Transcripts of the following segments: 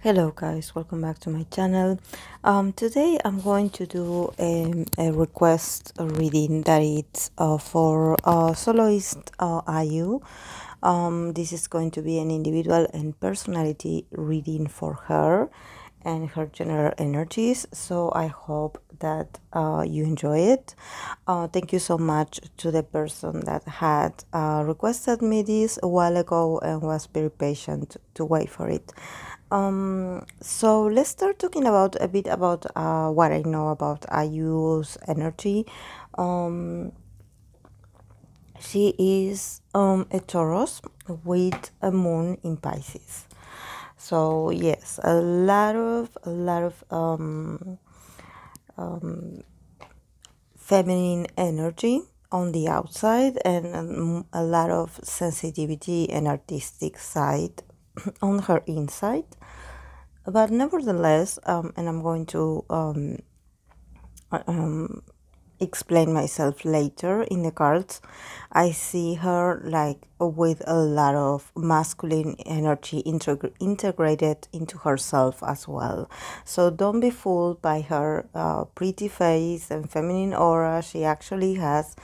Hello guys, welcome back to my channel. Today I'm going to do a request reading that it's for soloist IU. This is going to be an individual and personality reading for her and her general energies, so I hope that you enjoy it. Thank you so much to the person that had requested me this a while ago and was very patient to wait for it. So let's start talking about a bit about what I know about Ayu's energy. She is a Taurus with a moon in Pisces. So yes, a lot of feminine energy on the outside and a lot of sensitivity and artistic side on her inside. But nevertheless, and I'm going to explain myself later in the cards, I see her like with a lot of masculine energy integrated into herself as well. So don't be fooled by her pretty face and feminine aura. She actually has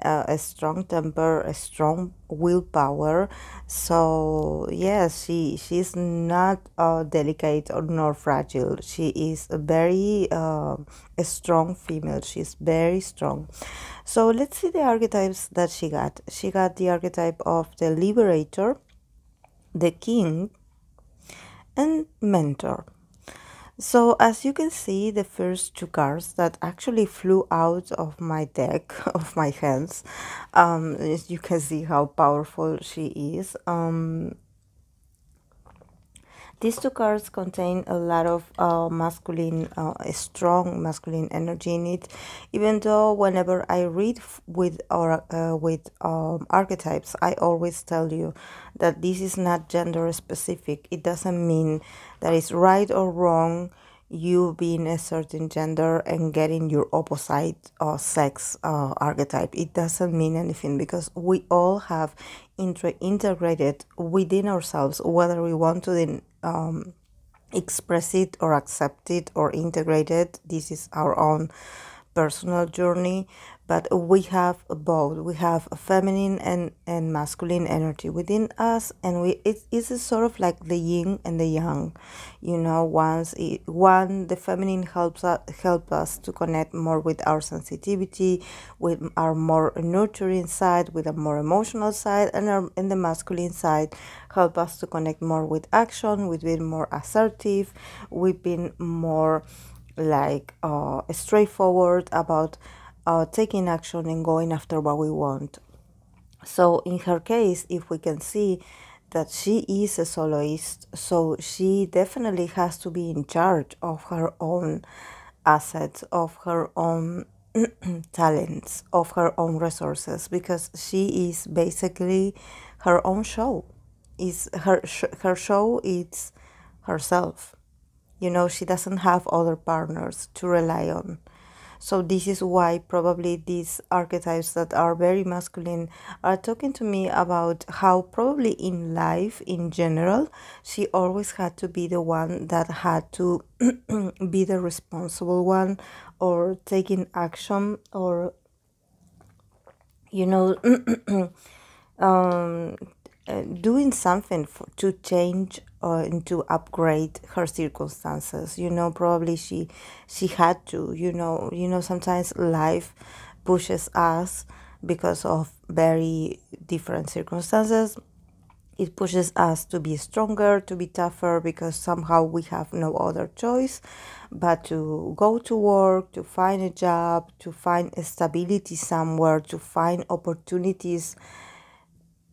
a strong temper, a strong willpower. So yes, she's not delicate or nor fragile. She is a very a strong female. She's very strong. So let's see the archetypes that she got. She got the archetype of the liberator, the king, and mentor. So as you can see, the first two cards that actually flew out of my deck, of my hands, as you can see how powerful she is. These two cards contain a lot of masculine, strong masculine energy in it. Even though whenever I read with archetypes, I always tell you that this is not gender specific. It doesn't mean that it's right or wrong you being a certain gender and getting your opposite sex archetype. It doesn't mean anything because we all have integrated within ourselves, whether we want to then express it or accept it or integrate it. This is our own personal journey, but we have both. We have a feminine and masculine energy within us, and it's a sort of like the yin and the yang, you know. The feminine help us to connect more with our sensitivity, with our more nurturing side, with a more emotional side, and the masculine side help us to connect more with action, with being more assertive, with being more like straightforward about taking action and going after what we want. So in her case, if we can see that she is a soloist, so she definitely has to be in charge of her own assets, of her own talents, of her own resources, because she is basically her own show. Is her show, it's herself. You know, she doesn't have other partners to rely on. So this is why probably these archetypes that are very masculine are talking to me about how probably in life in general, she always had to be the one that had to be the responsible one, or taking action, or, you know, doing something to change and to upgrade her circumstances. You know, probably she had to, you know, sometimes life pushes us because of very different circumstances. It pushes us to be stronger, to be tougher, because somehow we have no other choice but to go to work, to find a job, to find a stability somewhere, to find opportunities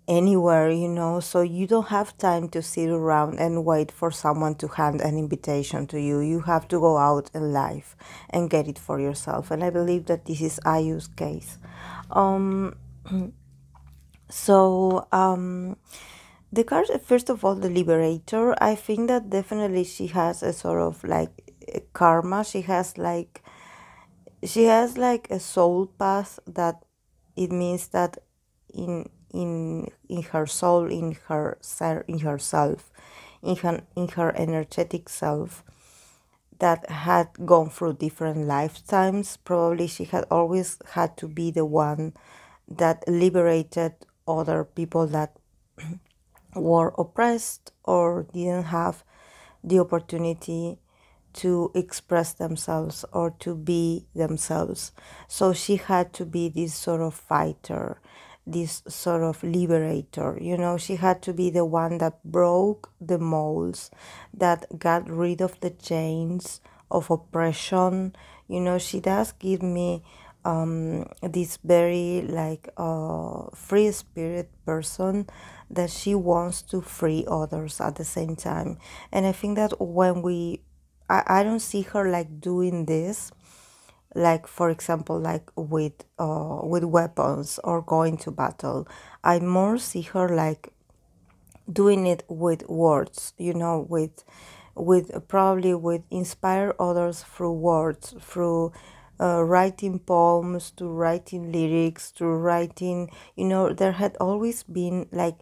anywhere, you know. So you don't have time to sit around and wait for someone to hand an invitation to you. You have to go out in life and get it for yourself, and I believe that this is Ayu's case. The card, first of all, the liberator, I think that definitely she has a sort of like a karma. She has like a soul path, that it means that in her soul, in herself, in her energetic self that had gone through different lifetimes. Probably she had always had to be the one that liberated other people that were oppressed or didn't have the opportunity to express themselves or to be themselves. So she had to be this sort of fighter, this sort of liberator. She had to be the one that broke the molds, that got rid of the chains of oppression. She does give me this very like free spirit person that she wants to free others at the same time. And I think that when I don't see her like doing this, like for example, like with weapons or going to battle. I more see her like doing it with words, with probably with inspire others through words, through writing poems, to writing lyrics, to writing. There had always been like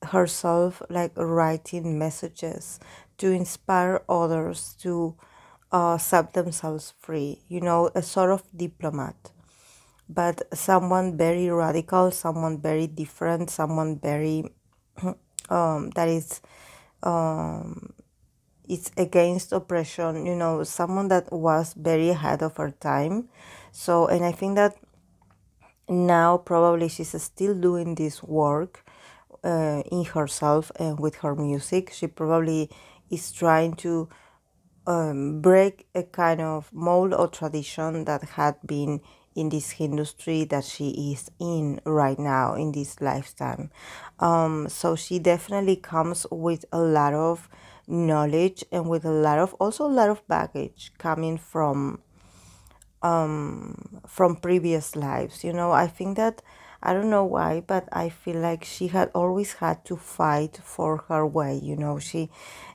herself like writing messages to inspire others to set themselves free, a sort of diplomat, but someone very radical, someone very different, someone very that is it's against oppression, someone that was very ahead of her time. So, and I think that now probably she's still doing this work in herself and with her music. She probably is trying to break a kind of mold or tradition that had been in this industry that she is in right now in this lifetime. So she definitely comes with a lot of knowledge and with also a lot of baggage coming from previous lives. I think that I don't know why, but I feel like she had always had to fight for her way. She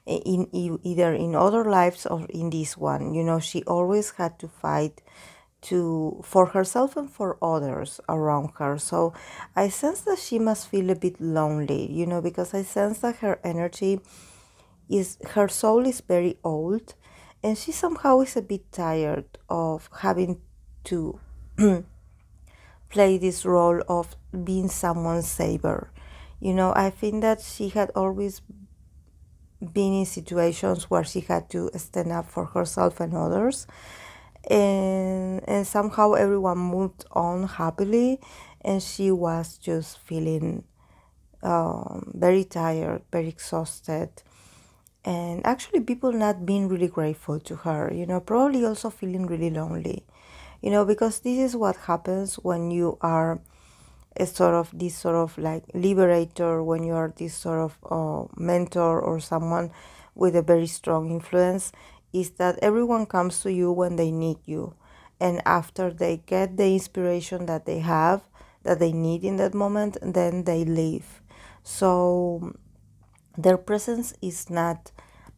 either in other lives or in this one. She always had to fight to for herself and for others around her. So I sense that she must feel a bit lonely. Because I sense that her soul is very old, and she somehow is a bit tired of having to play this role of being someone's savior. I think that she had always been in situations where she had to stand up for herself and others, and somehow everyone moved on happily, and she was just feeling very tired, very exhausted, and actually people not being really grateful to her, probably also feeling really lonely, because this is what happens when you are this sort of like liberator, when you are this sort of mentor or someone with a very strong influence, is that everyone comes to you when they need you, and after they get the inspiration that they need in that moment, then they leave. So their presence is not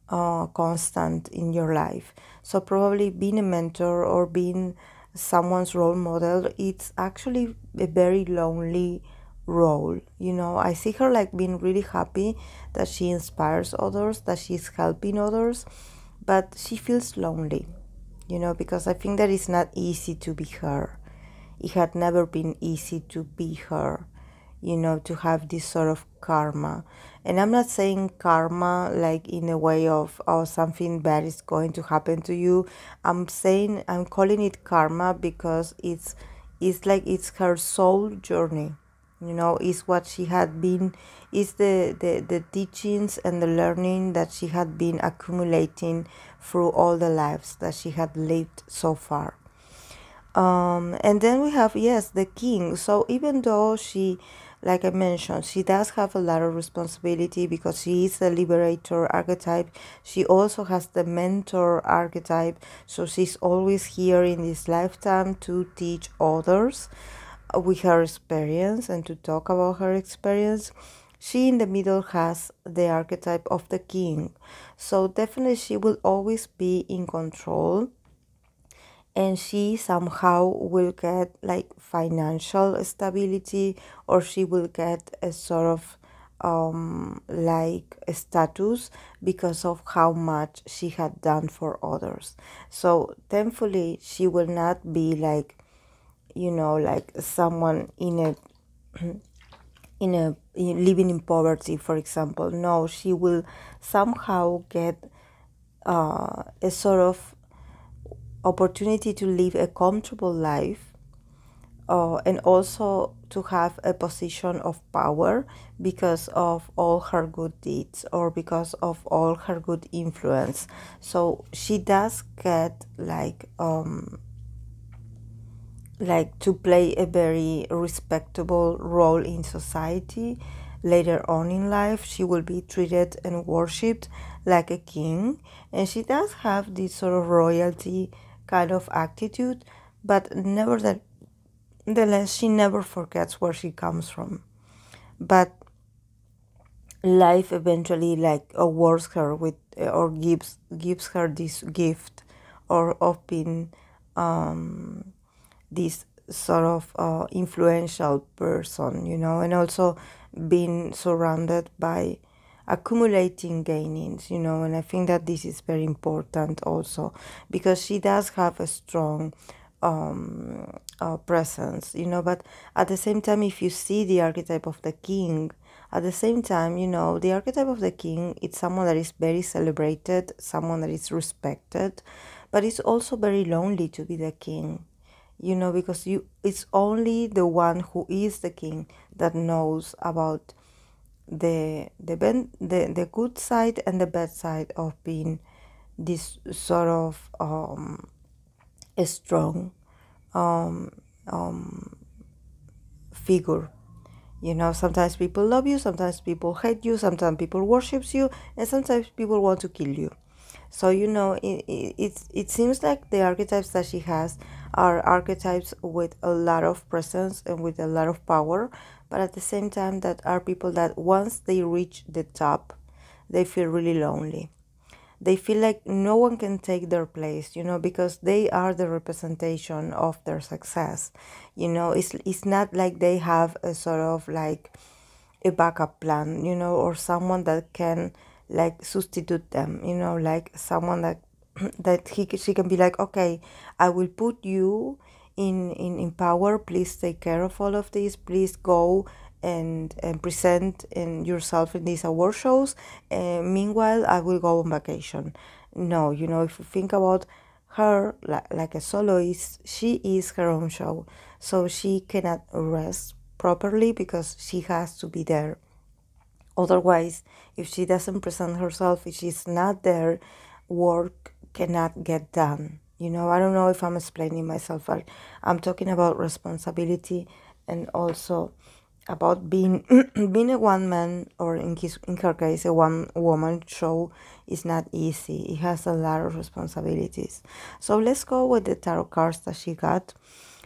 constant in your life. So probably being a mentor or being someone's role model, it's actually a very lonely role. I see her like being really happy that she inspires others, that she's helping others, but she feels lonely, because I think that it's not easy to be her. It had never been easy to be her, to have this sort of karma. And I'm not saying karma like in a way of, oh, something bad is going to happen to you. I'm calling it karma because it's like it's her soul journey. Is what she had been, is the teachings and the learning that she had been accumulating through all the lives that she had lived so far. And then we have, yes, the king. So even though she, like I mentioned, she does have a lot of responsibility because she is the liberator archetype. She also has the mentor archetype. So she's always here in this lifetime to teach others with her experience and to talk about her experience. She in the middle has the archetype of the king. So definitely she will always be in control, and she somehow will get like financial stability, or she will get a sort of like a status because of how much she had done for others. So thankfully she will not be like, like someone living in poverty, for example. No, she will somehow get a sort of opportunity to live a comfortable life, and also to have a position of power because of all her good deeds or because of all her good influence. So she does get like to play a very respectable role in society. Later on in life, she will be treated and worshipped like a king, and she does have this sort of royalty kind of attitude, but nevertheless, she never forgets where she comes from. But life eventually like awards her with or gives her this gift or of being this sort of influential person, and also being surrounded by accumulating gainings, and I think that this is very important also because she does have a strong presence, but at the same time, if you see the archetype of the king, at the same time, the archetype of the king, it's someone that is very celebrated, someone that is respected, but it's also very lonely to be the king, because it's only the one who is the king that knows about the good side and the bad side of being this sort of a strong um, um, figure. Sometimes people love you, sometimes people hate you, sometimes people worships you, and sometimes people want to kill you. So it seems like the archetypes that she has are archetypes with a lot of presence and with a lot of power, but at the same time that are people that once they reach the top, they feel really lonely. They feel like no one can take their place, because they are the representation of their success. It's not like they have a sort of like a backup plan, or someone that can like substitute them, like someone that she can be like, okay, I will put you in power, please take care of all of this, please go and present in yourself in these award shows, meanwhile I will go on vacation. No, if you think about her like a soloist, she is her own show, so she cannot rest properly because she has to be there. Otherwise, if she doesn't present herself, if she's not there, work cannot get done. I don't know if I'm explaining myself, but I'm talking about responsibility and also about being being a one man, or in her case a one woman show, is not easy. It has a lot of responsibilities. So let's go with the tarot cards that she got.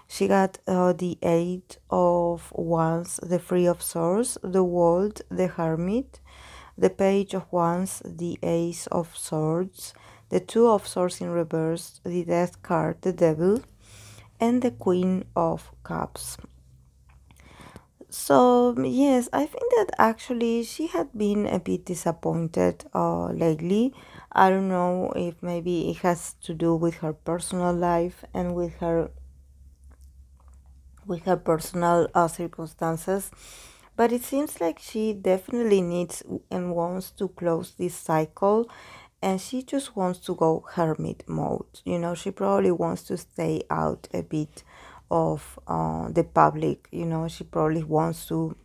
She got the Eight of Wands, the Three of Swords, the World, the Hermit, the Page of Wands, the Ace of Swords, the Two of Swords in reverse, the Death card, the Devil, and the Queen of Cups. So yes, I think that actually she had been a bit disappointed lately. I don't know if maybe it has to do with her personal life and with her personal circumstances, but it seems like she definitely needs and wants to close this cycle, and she just wants to go hermit mode. She probably wants to stay out a bit of the public. She probably wants to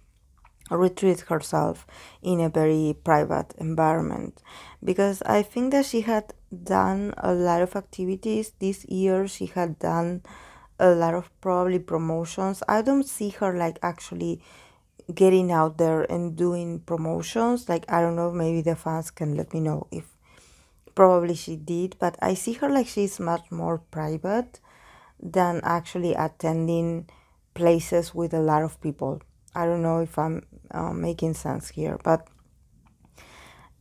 retreat herself in a very private environment, because I think that she had done a lot of activities this year. She had done a lot of probably promotions. I don't see her like actually getting out there and doing promotions. Like, I don't know, maybe the fans can let me know if probably she did, but I see her like she's much more private than actually attending places with a lot of people. I don't know if I'm making sense here, but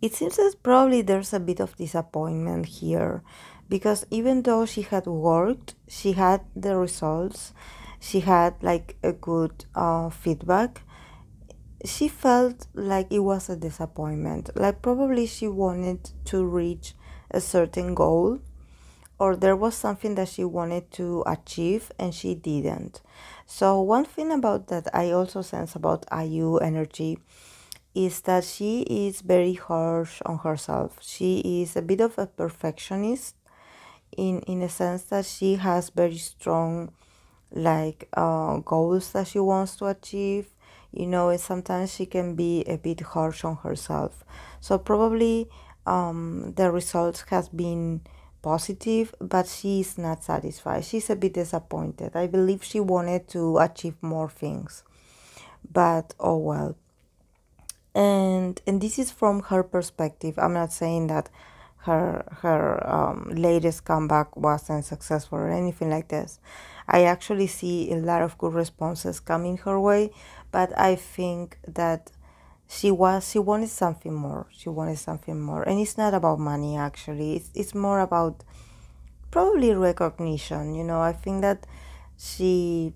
it seems that probably there's a bit of disappointment here, because even though she had worked, she had the results, she had like a good feedback, she felt like it was a disappointment. Like probably she wanted to reach a certain goal, or there was something that she wanted to achieve and she didn't. So one thing about that I also sense about IU energy is that she is very harsh on herself. She is a bit of a perfectionist in a sense that she has very strong like goals that she wants to achieve, and sometimes she can be a bit harsh on herself. So probably the results has been positive, but she is not satisfied. She's a bit disappointed. I believe she wanted to achieve more things, but oh well. And this is from her perspective. I'm not saying that her latest comeback wasn't successful or anything like this. I actually see a lot of good responses coming her way, but I think that she wanted something more. She wanted something more, and it's not about money actually. It's more about probably recognition. I think that she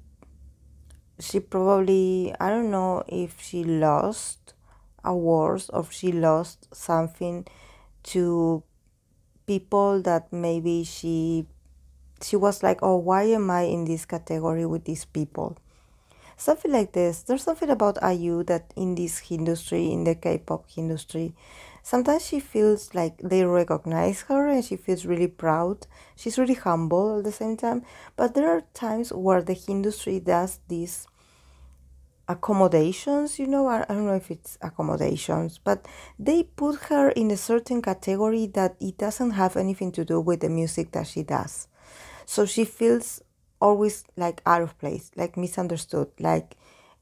she probably, I don't know if she lost awards or she lost something to people that maybe she was like, oh, why am I in this category with these people? Something like this. There's something about IU that in this industry, in the K-pop industry, sometimes she feels like they recognize her and she feels really proud. She's really humble at the same time. But there are times where the industry does this accommodations. I don't know if it's accommodations, but they put her in a certain category that it doesn't have anything to do with the music that she does. So she feels always like out of place, like misunderstood, and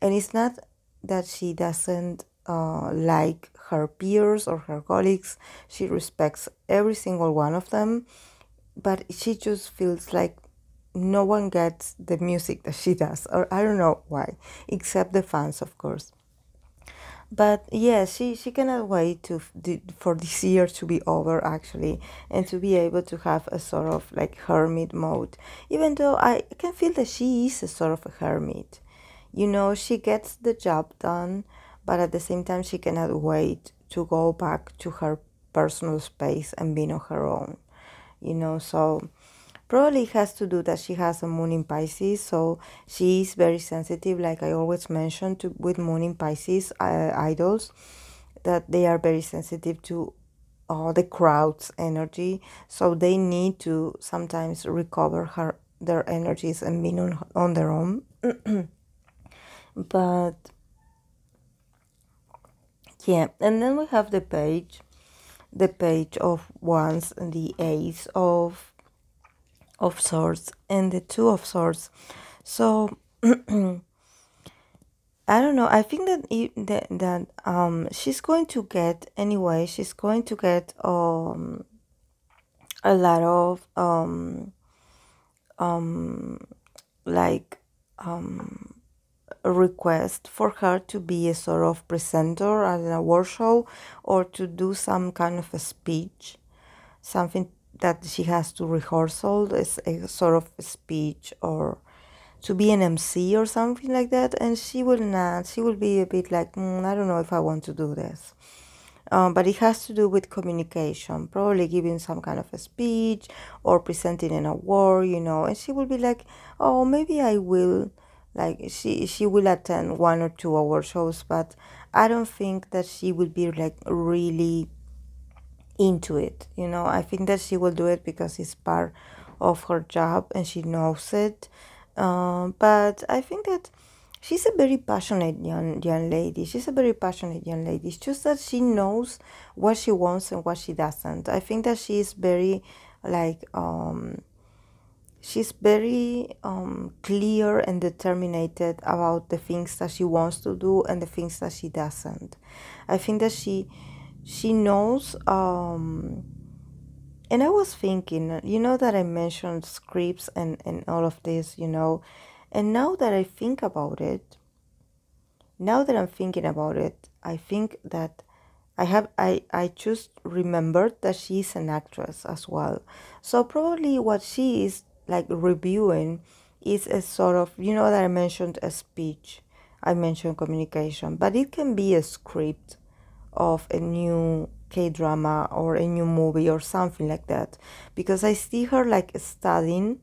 it's not that she doesn't like her peers or her colleagues. She respects every single one of them, but she just feels like no one gets the music that she does, or I don't know why, except the fans, of course. But yeah, she cannot wait for this year to be over actually, and to be able to have a sort of like hermit mode. Even though I can feel that she is a sort of a hermit, she gets the job done, but at the same time she cannot wait to go back to her personal space and being on her own. So probably it has to do that she has a moon in Pisces, so she is very sensitive, like I always mention with moon in Pisces idols, that they are very sensitive to the crowd's energy, so they need to sometimes recover their energies and being on their own. But yeah, and then we have the page of wands and the ace of swords and the two of swords. So I don't know. I think that she's going to get anyway. She's going to get a lot of like a request for her to be a sort of presenter at an award show, or to do some kind of a speech, something that she has to rehearsal, is a sort of a speech, or to be an MC or something like that. And she will not. She will be a bit like, I don't know if I want to do this. But it has to do with communication, probably giving some kind of a speech or presenting an award, and she will be like, oh, maybe I will. Like she will attend one or two award shows, but I don't think that she will be like really into it. I think that she will do it because it's part of her job and she knows it. But I think that she's a very passionate young lady. She's a very passionate young lady. It's just that she knows what she wants and what she doesn't. I think that she's very like she's very clear and determined about the things that she wants to do and the things that she doesn't. I think that she knows. And I was thinking, that I mentioned scripts and all of this, and now that I think about it, now that I'm thinking about it, I think that I just remembered that she's an actress as well. So probably what she is like reviewing is a sort of, that I mentioned a speech, I mentioned communication, but it can be a script of a new K drama or a new movie or something like that. Because I see her like studying,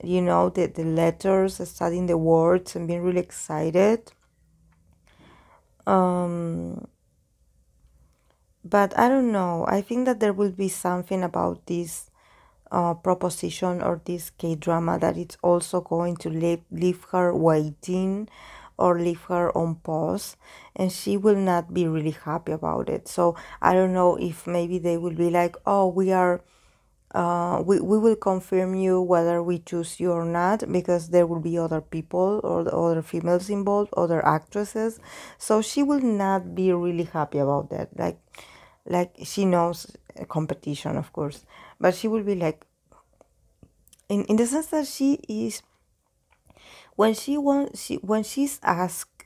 the letters, studying the words and being really excited. Um, but I don't know. I think that there will be something about this proposition or this K drama that it's also going to leave her waiting or leave her on pause, and she will not be really happy about it. So I don't know if maybe they will be like, oh, we will confirm you whether we choose you or not, because there will be other people or the other females involved, other actresses. So she will not be really happy about that. Like she knows competition, of course, but she will be like, in the sense that she is, when she's asked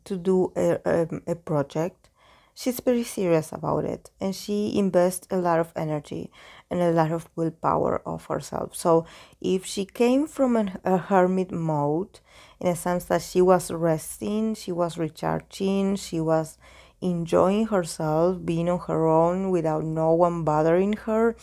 to do a project, she's very serious about it, and she invests a lot of energy and a lot of willpower of herself. So if she came from a hermit mode, in a sense that she was resting, she was recharging, she was enjoying herself, being on her own without no one bothering her,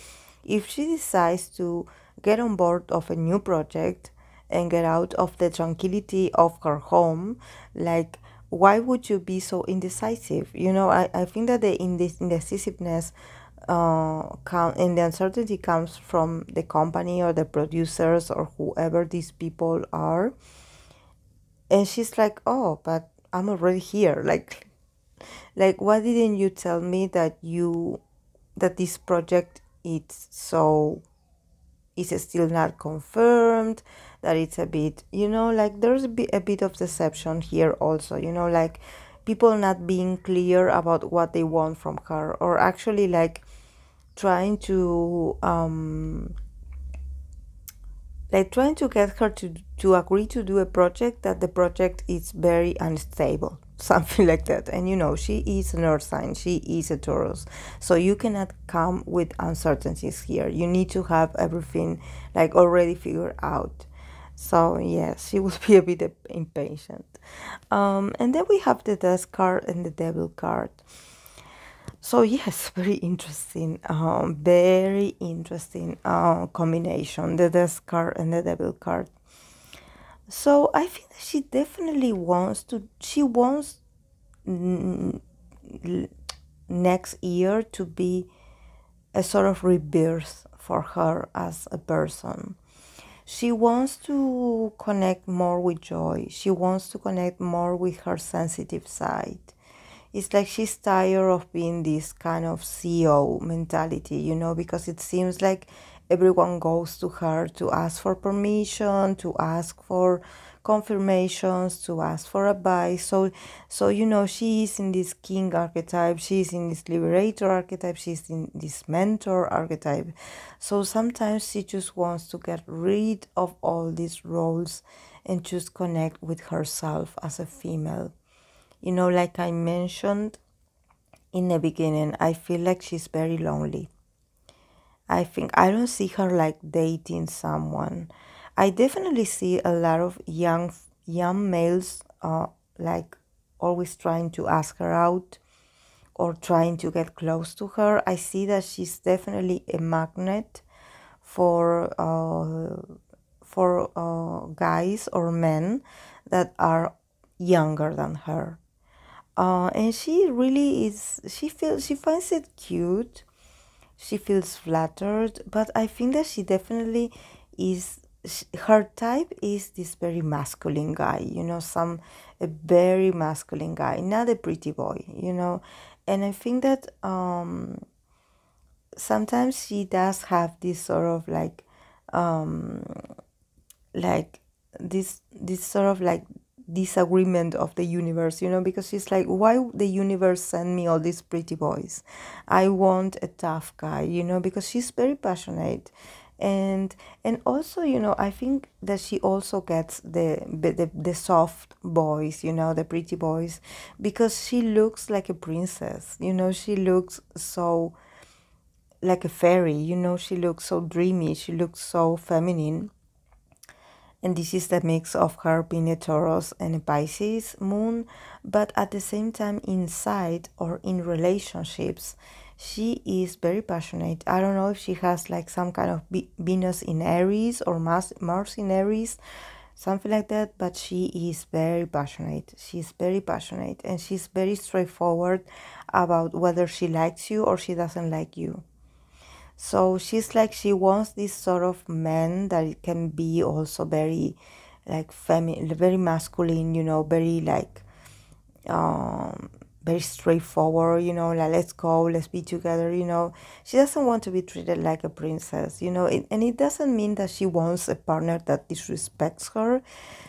if she decides to get on board of a new project and get out of the tranquility of her home, like, why would you be so indecisive? I think that the indecisiveness and the uncertainty comes from the company or the producers or whoever these people are. And she's like, oh, but I'm already here. Like, why didn't you tell me that this project is still not confirmed, that it's a bit, like there's a bit of deception here also, like people not being clear about what they want from her, or actually like trying to get her to agree to do a project that the project is very unstable, something like that. And she is an earth sign, she is a Taurus, so you cannot come with uncertainties here. You need to have everything like already figured out. So yes, she will be a bit impatient. And then we have the Death card and the Devil card. So yes, very interesting combination, the Death card and the Devil card. So I think that she definitely wants next year to be a sort of rebirth for her as a person. She wants to connect more with joy. She wants to connect more with her sensitive side. It's like she's tired of being this kind of CEO mentality, because it seems like everyone goes to her to ask for permission, to ask for confirmations, to ask for advice. So she is in this king archetype, she's in this liberator archetype, she's in this mentor archetype. So sometimes she just wants to get rid of all these roles and just connect with herself as a female. Like I mentioned in the beginning, I feel like she's very lonely. I don't see her like dating someone. I definitely see a lot of young males like always trying to ask her out or trying to get close to her. I see that she's definitely a magnet for guys or men that are younger than her. And she really is, she finds it cute, she feels flattered, but I think that she definitely is, her type is this very masculine guy, a very masculine guy, not a pretty boy, and I think that sometimes she does have this sort of um, like this sort of like disagreement of the universe, because she's like, why the universe send me all these pretty boys? I want a tough guy, because she's very passionate. And also, I think that she also gets the soft boys, the pretty boys, because she looks like a princess, she looks so like a fairy, she looks so dreamy, she looks so feminine. And this is the mix of her being a Taurus and a Pisces moon, but at the same time, inside or in relationships, she is very passionate. I don't know if she has like some kind of Venus in Aries or Mars in Aries, something like that, but she is very passionate. She's very passionate, and she's very straightforward about whether she likes you or she doesn't like you. So she's like, she wants this sort of man that it can be also very like feminine, very masculine, you know, very like um very straightforward, you know, like let's go, let's be together, you know. She doesn't want to be treated like a princess, you know, and it doesn't mean that she wants a partner that disrespects her.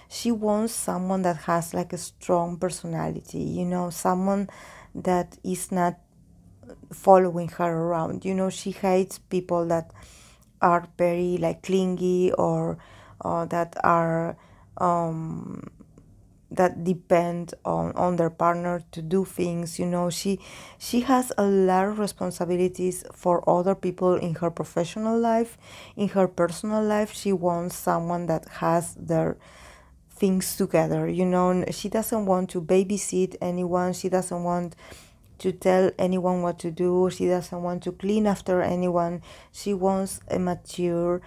She wants someone that has like a strong personality, you know, someone that is not following her around. You know, she hates people that are very like clingy or that are that depend on their partner to do things. You know, she has a lot of responsibilities for other people in her professional life. In her personal life, she wants someone that has their things together. You know, she doesn't want to babysit anyone. She doesn't want to tell anyone what to do. She doesn't want to clean after anyone. She wants a mature,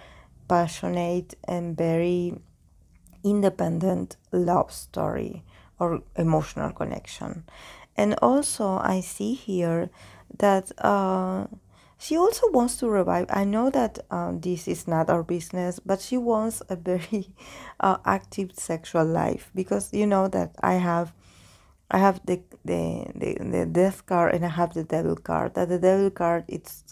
passionate, and very independent love story or emotional connection. And also, I see here that she also wants to revive. I know that this is not our business, but she wants a very active sexual life, because you know that I have the death card and I have the devil card. That the devil card, it's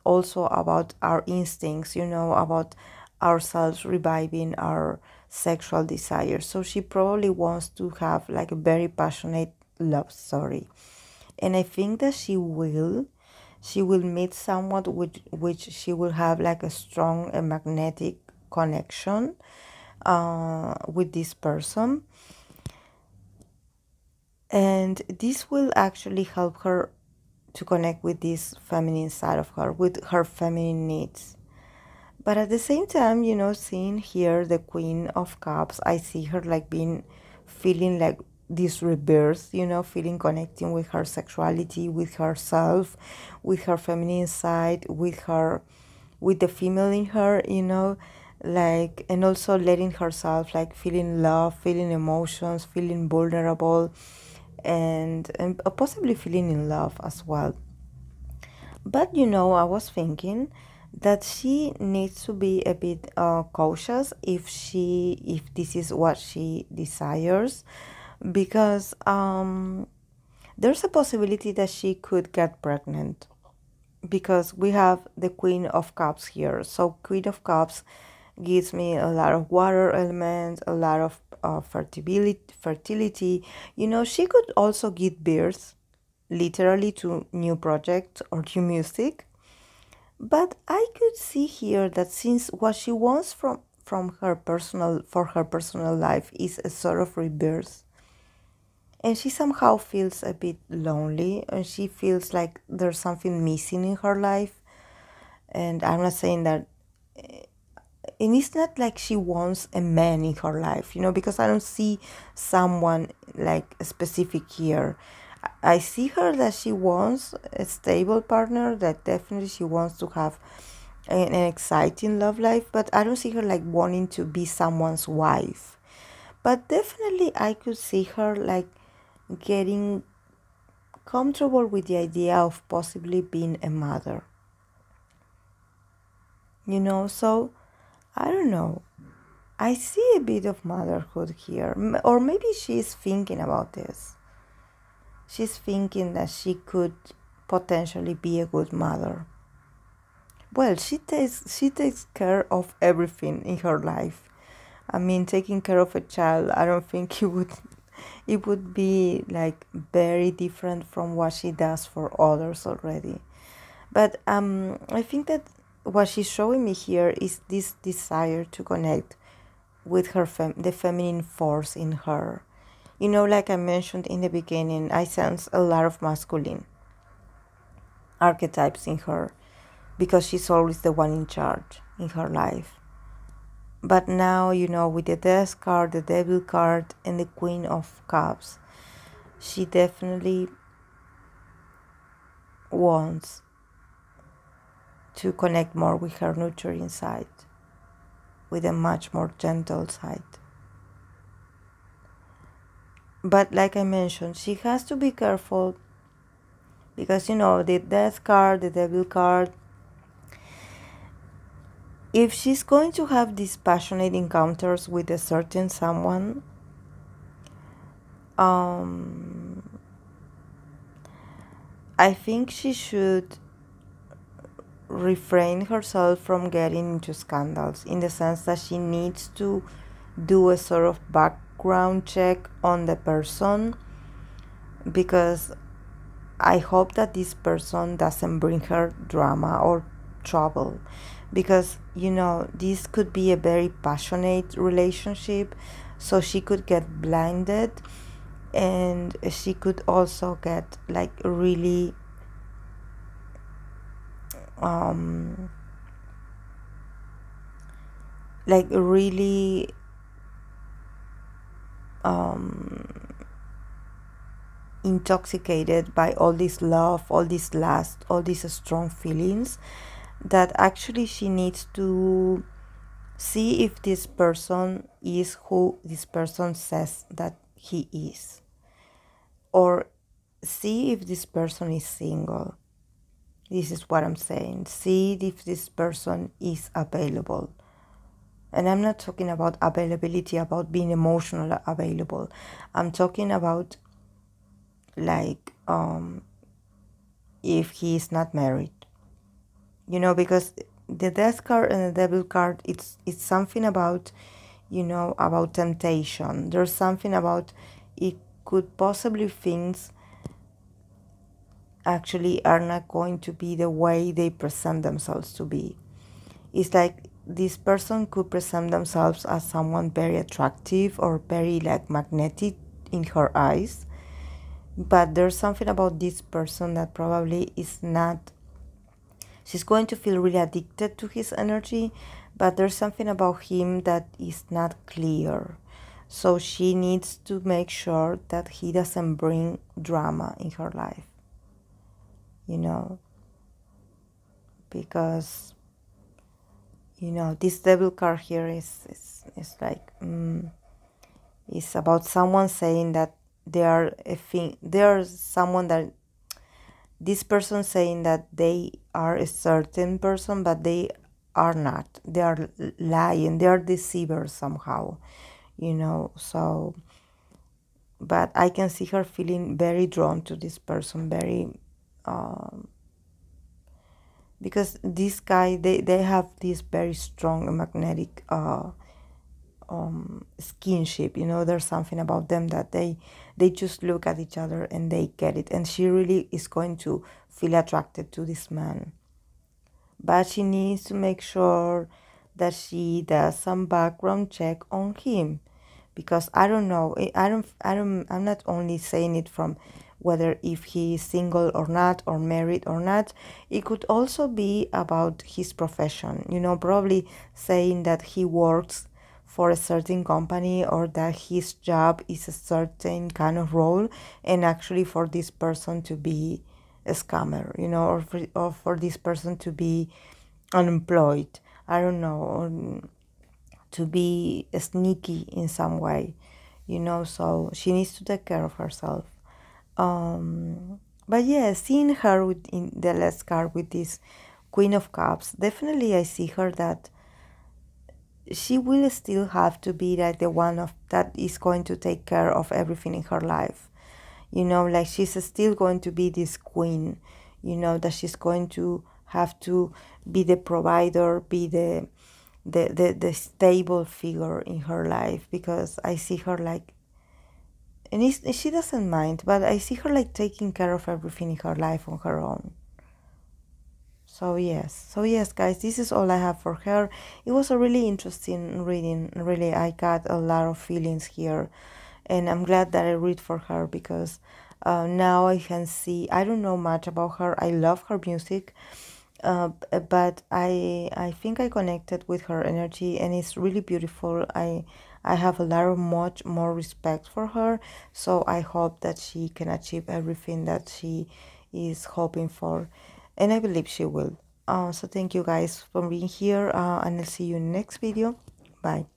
also about our instincts, you know, about ourselves reviving our sexual desires. So she probably wants to have like a very passionate love story. And I think that she will meet someone with which she will have like a strong and magnetic connection with this person. And this will actually help her to connect with this feminine side of her, with her feminine needs. But at the same time, you know, seeing here the Queen of Cups, I see her like feeling like this rebirth, you know, feeling connecting with her sexuality, with herself, with her feminine side, with the female in her, you know, like, and also letting herself like feeling love, feeling emotions, feeling vulnerable, and possibly feeling in love as well. But you know, I was thinking that she needs to be a bit cautious if this is what she desires, because there's a possibility that she could get pregnant, because we have the Queen of Cups here. So Queen of Cups gives me a lot of water elements, a lot of fertility. You know, she could also give birth literally to new projects or new music. But I could see here that since what she wants from her personal life is a sort of rebirth, and she somehow feels a bit lonely, and she feels like there's something missing in her life. And I'm not saying that, and it's not like she wants a man in her life, you know, because I don't see someone like specific here. I see her that she wants a stable partner, that definitely she wants to have an exciting love life, but I don't see her like wanting to be someone's wife. But definitely I could see her like getting comfortable with the idea of possibly being a mother. You know, so I don't know. I see a bit of motherhood here. Or maybe she's thinking about this. She's thinking that she could potentially be a good mother. Well, she takes care of everything in her life. I mean, taking care of a child, I don't think it would be like very different from what she does for others already. But I think that what she's showing me here is this desire to connect with her the feminine force in her. You know, like I mentioned in the beginning, I sense a lot of masculine archetypes in her, because she's always the one in charge in her life. But now, with the Death card, the Devil card, and the Queen of Cups, she definitely wants to connect more with her nurturing side, with a much more gentle side. But like I mentioned, she has to be careful because, the Death card, the Devil card, if she's going to have these passionate encounters with a certain someone, I think she should refrain herself from getting into scandals, in the sense that she needs to do a sort of background check on the person, because I hope that this person doesn't bring her drama or trouble, because this could be a very passionate relationship, so she could get blinded, and she could also get really really intoxicated by all this love, all this lust, all these strong feelings, that actually she needs to see if this person is who this person says that he is, or see if this person is single. This is what I'm saying. See if this person is available. And I'm not talking about availability, about being emotional available. I'm talking about if he is not married. Because the Death card and the Devil card, it's something about, about temptation. There's something about it could possibly things actually are not going to be the way they present themselves to be. It's like this person could present themselves as someone very attractive or very magnetic in her eyes, but there's something about this person that probably is not, she's going to feel really addicted to his energy, but there's something about him that is not clear. So she needs to make sure that he doesn't bring drama in her life, because this Devil card here is it's about someone saying that there's someone that this person saying that they are a certain person, but they are not. They are lying. They are deceivers somehow, so, but I can see her feeling very drawn to this person, very because this guy, they have this very strong magnetic skinship. There's something about them that they just look at each other and they get it, and she really is going to feel attracted to this man, but she needs to make sure that she does some background check on him, because I don't know, I'm not only saying it from whether if he is single or not, or married or not. It could also be about his profession, probably saying that he works for a certain company, or that his job is a certain kind of role, and actually for this person to be a scammer, or for this person to be unemployed, I don't know, or to be sneaky in some way, so she needs to take care of herself. But yeah, seeing her in the last card with this Queen of Cups, definitely I see her that she will still have to be the one that is going to take care of everything in her life. She's still going to be this queen, that she's going to have to be the provider, be the stable figure in her life, because I see her and she doesn't mind, but I see her taking care of everything in her life on her own. So yes, guys, this is all I have for her. It was a really interesting reading. Really, I got a lot of feelings here, and I'm glad that I read for her, because now I can see, I don't know much about her. I love her music. But I think I connected with her energy, and it's really beautiful. I have a lot of much more respect for her, so I hope that she can achieve everything that she is hoping for, and I believe she will. So thank you guys for being here, and I'll see you in the next video. Bye.